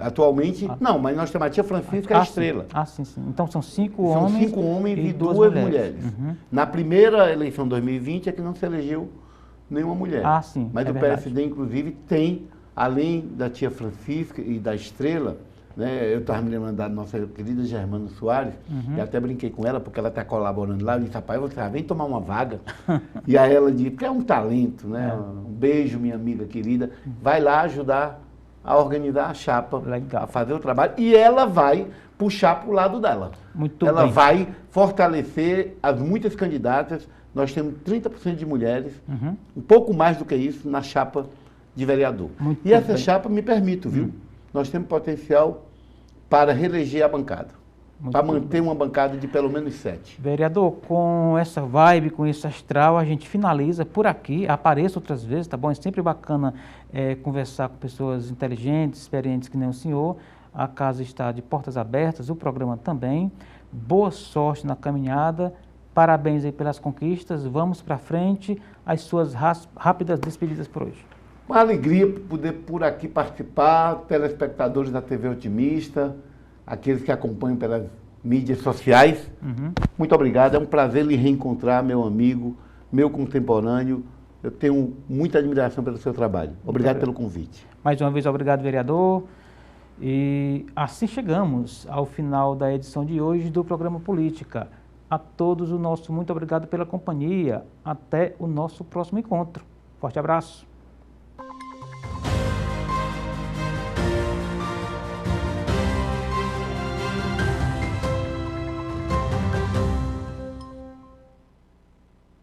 atualmente... Não, mas nós temos a tia Francisca e a Estrela. Sim. Então são 5 homens. São 5 homens e 2 mulheres. Na primeira eleição de 2020 é que não se elegeu nenhuma mulher. Sim. Mas o PSD, inclusive, tem, além da tia Francisca e da Estrela... Eu estava me lembrando da nossa querida Germana Soares, e até brinquei com ela, porque ela está colaborando lá, eu disse, rapaz, você vem tomar uma vaga. E aí ela disse, porque é um talento, né? Um beijo, minha amiga querida, vai lá ajudar a organizar a chapa, a fazer o trabalho, e ela vai puxar para o lado dela. Ela vai fortalecer as muitas candidatas, nós temos 30% de mulheres, um pouco mais do que isso, na chapa de vereador. E essa chapa, me permito, viu? Nós temos potencial para reeleger a bancada, para manter uma bancada de pelo menos 7. Vereador, com essa vibe, com esse astral, a gente finaliza por aqui, apareça outras vezes, tá bom? É sempre bacana conversar com pessoas inteligentes, experientes que nem o senhor. A casa está de portas abertas, o programa também. Boa sorte na caminhada, parabéns aí pelas conquistas, vamos para frente, as suas rápidas despedidas por hoje. Uma alegria poder por aqui participar, telespectadores da TV Otimista, aqueles que acompanham pelas mídias sociais. Muito obrigado, é um prazer lhe reencontrar, meu amigo, meu contemporâneo. Eu tenho muita admiração pelo seu trabalho. Obrigado pelo convite. Mais uma vez, obrigado, vereador. E assim chegamos ao final da edição de hoje do programa Política. A todos o nosso muito obrigado pela companhia. Até o nosso próximo encontro. Forte abraço.